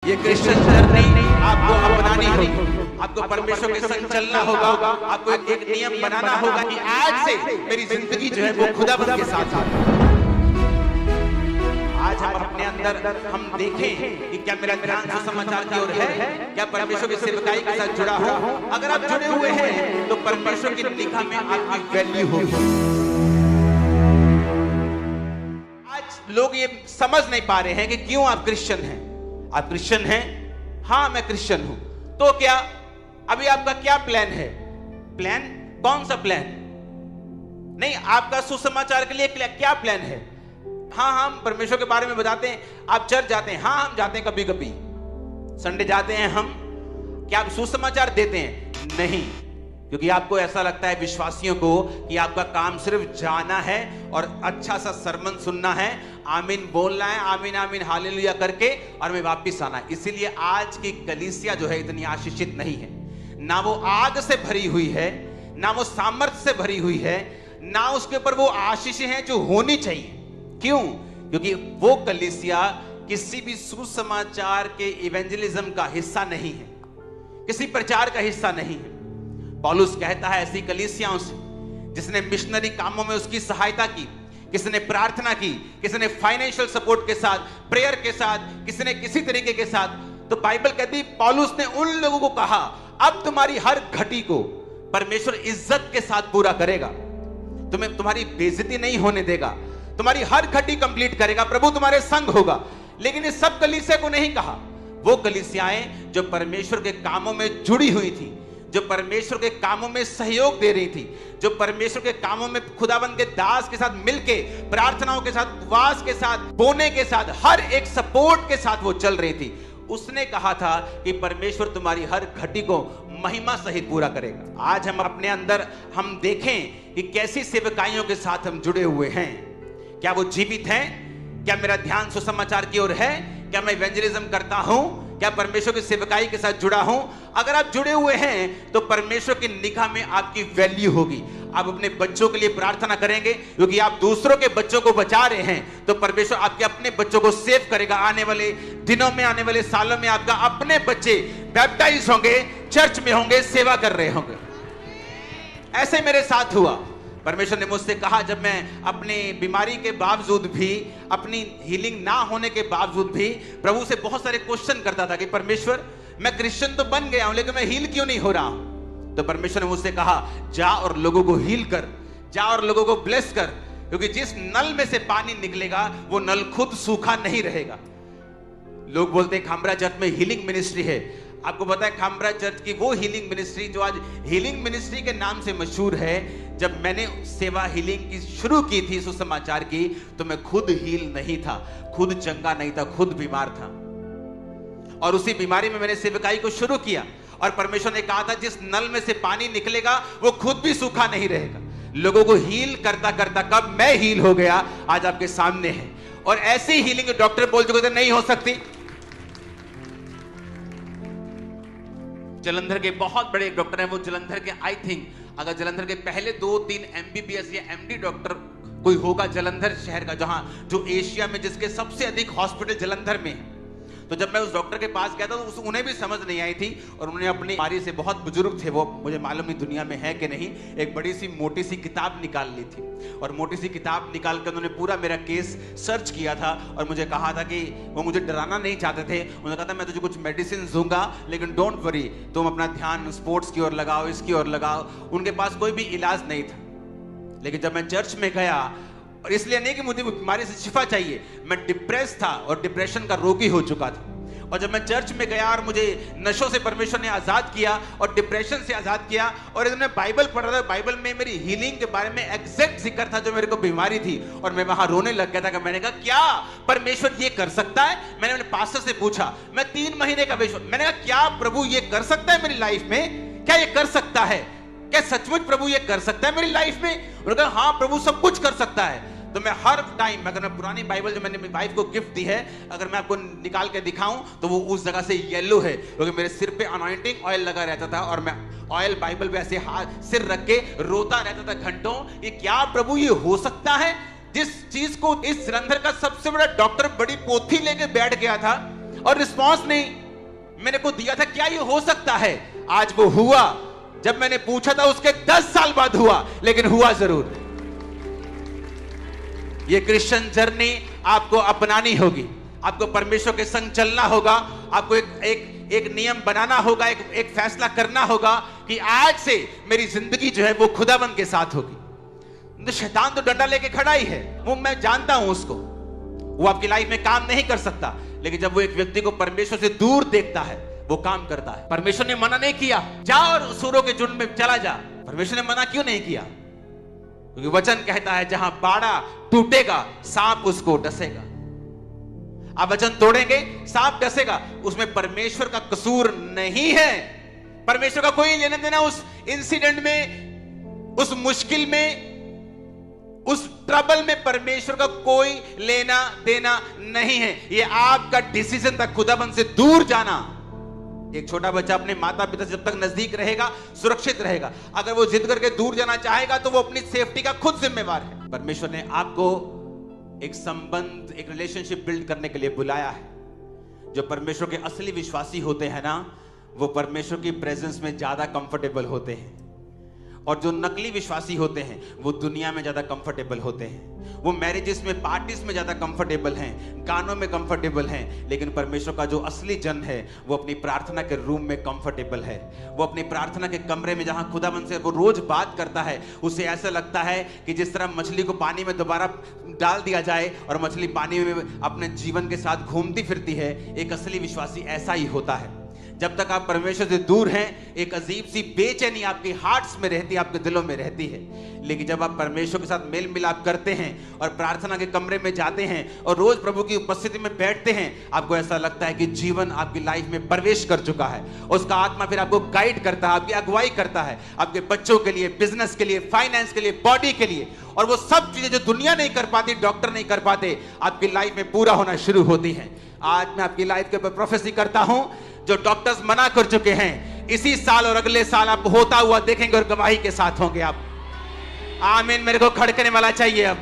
ये Christian journey आपको अपनानी होगी, आपको परमेश्वर के संग चलना होगा, आपको एक नियम बनाना होगा कि आज से मेरी जिंदगी जो है वो खुदाबंद के साथ है। आज हम अपने अंदर हम देखें कि क्या मेरा ध्यान सुसमाचार की ओर है, क्या परमेश्वर की सेवकाई के साथ जुड़ा हो। अगर आप जुड़े हुए हैं तो परमेश्वर की निगाह में आपकी वैल्यू होगी। आज लोग ये समझ नहीं पा रहे हैं कि क्यों आप क्रिश्चियन हैं। आप क्रिश्चियन हैं? हाँ मैं क्रिश्चियन हूं। तो क्या अभी आपका क्या प्लान है? प्लान कौन सा प्लान? नहीं, आपका सुसमाचार के लिए क्या प्लान है? हाँ हम परमेश्वर के बारे में बताते हैं। आप चर्च जाते हैं? हाँ हम जाते हैं, कभी कभी संडे जाते हैं हम। क्या आप सुसमाचार देते हैं? नहीं, क्योंकि आपको ऐसा लगता है विश्वासियों को कि आपका काम सिर्फ जाना है और अच्छा सा सरमन सुनना है, आमीन बोलना है, आमीन आमीन हालेलुया करके और मैं वापिस आना है। इसीलिए आज की कलीसिया जो है इतनी आशीषित नहीं है। ना वो आग से भरी हुई है, ना वो सामर्थ्य से भरी हुई है, ना उसके ऊपर वो आशीषें हैं जो होनी चाहिए। क्यों? क्योंकि वो कलीसिया किसी भी सुसमाचार के इवेंजलिज्म का हिस्सा नहीं है, किसी प्रचार का हिस्सा नहीं है। पौलुस कहता है ऐसी कलीसियाओं से जिसने मिशनरी कामों में उसकी सहायता की, किसी ने प्रार्थना की, किसी ने फाइनेंशियल सपोर्ट के साथ, प्रेयर के साथ, किसी ने किसी तरीके के साथ। तो बाइबल कहती पौलुस ने उन लोगों को कहा अब तुम्हारी हर घटी को परमेश्वर इज्जत के साथ पूरा करेगा, तुम्हें तुम्हारी बेइज्जती नहीं होने देगा, तुम्हारी हर घटी कंप्लीट करेगा, प्रभु तुम्हारे संग होगा। लेकिन इस सब कलीसिया को नहीं कहा। वो कलीसियाएं जो परमेश्वर के कामों में जुड़ी हुई थी, जो परमेश्वर के कामों में सहयोग दे रही थी, जो परमेश्वर के कामों में खुदाबंद के दास के साथ मिलके, प्रार्थनाओं के साथ, उपवास के साथ, बोने के साथ, हर एक सपोर्ट के साथ वो चल रही थी, उसने कहा था कि परमेश्वर तुम्हारी हर घटी को महिमा सहित पूरा करेगा। आज हम अपने अंदर हम देखें कि कैसी सेवकाइयों के साथ हम जुड़े हुए हैं। क्या वो जीवित हैं? क्या मेरा ध्यान सुसमाचार की ओर है? क्या मैं इवेंजलिज्म करता हूं? क्या परमेश्वर की सेवकाई के साथ जुड़ा हूं? अगर आप जुड़े हुए हैं तो परमेश्वर की निगाह में आपकी वैल्यू होगी। आप अपने बच्चों के लिए प्रार्थना करेंगे, क्योंकि आप दूसरों के बच्चों को बचा रहे हैं तो परमेश्वर आपके अपने बच्चों को सेव करेगा। आने वाले दिनों में, आने वाले सालों में आपका अपने बच्चे बैप्टाइज होंगे, चर्च में होंगे, सेवा कर रहे होंगे। ऐसे मेरे साथ हुआ। परमेश्वर ने मुझसे कहा, जब मैं अपनी बीमारी के बावजूद भी, अपनी हीलिंग ना होने के बावजूद भी प्रभु से बहुत सारे क्वेश्चन करता था कि परमेश्वर मैं क्रिश्चियन तो बन गया हूं लेकिन मैं हील क्यों नहीं हो रहा हूं। तो परमेश्वर ने मुझसे कहा जा और लोगों को हील कर, जा और लोगों को ब्लेस कर, क्योंकि जिस नल में से पानी निकलेगा वो नल खुद सूखा नहीं रहेगा। लोग बोलते हैं खामरा चर्च में हीलिंग मिनिस्ट्री है। आपको पता है खामरा चर्च की वो हीलिंग मिनिस्ट्री जो आज हीलिंग मिनिस्ट्री के नाम से मशहूर है, जब मैंने सेवा हीलिंग की शुरू की थी सुसमाचार की, तो मैं खुद हील नहीं था, खुद चंगा नहीं था, खुद बीमार था। और उसी बीमारी में मैंने सेवकाई को शुरू किया और परमेश्वर ने कहा था जिस नल में से पानी निकलेगा वो खुद भी सूखा नहीं रहेगा। लोगों को हील करता करता कब मैं हील हो गया, आज आपके सामने है। और ऐसी हीलिंग डॉक्टर बोल चुके थे नहीं हो सकती। जलंधर के बहुत बड़े डॉक्टर हैं वो, जलंधर के आई थिंक अगर जलंधर के पहले 2-3 MBBS या MD डॉक्टर कोई होगा जलंधर शहर का, जहां जो एशिया में जिसके सबसे अधिक हॉस्पिटल जलंधर में है। तो जब मैं उस डॉक्टर के पास गया था तो उन्हें भी समझ नहीं आई थी और उन्होंने अपनी बीमारी से, बहुत बुजुर्ग थे वो, मुझे मालूम नहीं दुनिया में है कि नहीं, एक बड़ी सी मोटी सी किताब निकाल ली थी और मोटी सी किताब निकाल कर उन्होंने पूरा मेरा केस सर्च किया था और मुझे कहा था कि वो मुझे डराना नहीं चाहते थे। उन्होंने कहा था मैं तुझे कुछ मेडिसिन दूंगा लेकिन डोंट वरी, तुम अपना ध्यान स्पोर्ट्स की ओर लगाओ, इसकी ओर लगाओ। उनके पास कोई भी इलाज नहीं था। लेकिन जब मैं चर्च में गया, और इसलिए नहीं कि मुझे बीमारी से शिफा चाहिए, मैं डिप्रेस था और डिप्रेशन का रोगी हो चुका था। और जब मैं चर्च में गया और मुझे नशों से परमेश्वर ने आजाद किया और डिप्रेशन से आजाद किया, और इन्होंने बाइबल पढ़ रहा था, बाइबल में मेरी हीलिंग के बारे में एग्जैक्ट जिक्र था जो मेरे को बीमारी थी, और मैं वहां रोने लग गया था कि मैंने कहा क्या परमेश्वर ये कर सकता है। मैंने अपने पास्टर से पूछा, मैं 3 महीने का मैंने कहा क्या प्रभु ये कर सकता है मेरी लाइफ में? क्या ये कर सकता है? क्या सचमुच प्रभु ये कर सकता है मेरी लाइफ में? उन्होंने कहा हाँ प्रभु सब कुछ कर सकता है। तो मैं हर टाइम, अगर मैं पुरानी बाइबल जो मैंने मेरी वाइफ को गिफ्ट दी है, अगर मैं आपको निकाल के दिखाऊं तो वो उस जगह से येलो है, क्योंकि मेरे सिर पे अनॉइंटिंग ऑयल लगा रहता था और मैं ऑयल बाइबल पे ऐसे हाथ सिर रख के रोता रहता था घंटों, ये क्या प्रभु ये हो सकता है? जिस चीज को इस जलंधर का सबसे बड़ा डॉक्टर बड़ी पोथी लेके बैठ गया था, और रिस्पॉन्स नहीं मैंने को दिया था, क्या ये हो सकता है? आज वो हुआ, जब मैंने पूछा था उसके 10 साल बाद हुआ, लेकिन हुआ जरूर। ये क्रिश्चियन जर्नी आपको अपनानी होगी, आपको परमेश्वर के संग चलना होगा, आपको एक नियम बनाना होगा, एक फैसला करना होगा कि आज से मेरी जिंदगी जो है वो खुदाबंद के साथ होगी। तो शैतान तो डंडा लेके खड़ा ही है, वो मैं जानता हूं उसको, वो आपकी लाइफ में काम नहीं कर सकता, लेकिन जब वो एक व्यक्ति को परमेश्वर से दूर देखता है वो काम करता है। परमेश्वर ने मना नहीं किया जा और सूरों के झुंड में चला जा, परमेश्वर ने मना क्यों नहीं किया? क्योंकि वचन कहता है जहां बाड़ा टूटेगा सांप उसको डसेगा। आप वचन तोड़ेंगे सांप डसेगा, उसमें परमेश्वर का कसूर नहीं है, परमेश्वर का कोई लेना देना उस इंसिडेंट में, उस मुश्किल में, उस ट्रबल में परमेश्वर का कोई लेना देना नहीं है। ये आपका डिसीजन था खुदाबंद से दूर जाना। एक छोटा बच्चा अपने माता पिता से जब तक नजदीक रहेगा सुरक्षित रहेगा, अगर वो जिद करके दूर जाना चाहेगा तो वो अपनी सेफ्टी का खुद जिम्मेवार है। परमेश्वर ने आपको एक संबंध, एक रिलेशनशिप बिल्ड करने के लिए बुलाया है। जो परमेश्वर के असली विश्वासी होते हैं ना, वो परमेश्वर की प्रेजेंस में ज्यादा कंफर्टेबल होते हैं, और जो नकली विश्वासी होते हैं वो दुनिया में ज्यादा कंफर्टेबल होते हैं। वो मैरिजेस में, पार्टीज में ज्यादा कंफर्टेबल हैं, गानों में कंफर्टेबल हैं, लेकिन परमेश्वर का जो असली जन है वो अपनी प्रार्थना के रूम में कंफर्टेबल है। वो अपनी प्रार्थना के कमरे में जहां खुदाबंद से वो रोज बात करता है, उसे ऐसा लगता है कि जिस तरह मछली को पानी में दोबारा डाल दिया जाए और मछली पानी में अपने जीवन के साथ घूमती फिरती है, एक असली विश्वासी ऐसा ही होता है। जब तक आप परमेश्वर से दूर हैं, एक अजीब सी बेचैनी आपके हार्ट्स में रहती है, आपके दिलों में रहती है। लेकिन जब आप परमेश्वर के साथ मेल मिलाप करते हैं और प्रार्थना के कमरे में जाते हैं और रोज प्रभु की उपस्थिति में बैठते हैं, आपको ऐसा लगता है कि जीवन आपकी लाइफ में प्रवेश कर चुका है। उसका आत्मा फिर आपको गाइड करता है, आपकी अगुवाई करता है, आपके बच्चों के लिए, बिजनेस के लिए, फाइनेंस के लिए, बॉडी के लिए, और वो सब चीजें जो दुनिया नहीं कर पाती, डॉक्टर नहीं कर पाते, आपकी लाइफ में पूरा होना शुरू होती है। आज मैं आपकी लाइफ के ऊपर प्रोफेसी करता हूं, जो डॉक्टर्स मना कर चुके हैं, इसी साल और अगले साल आप होता हुआ देखेंगे और गवाही के साथ होंगे आप। आमीन। मेरे को खड़कने वाला चाहिए अब।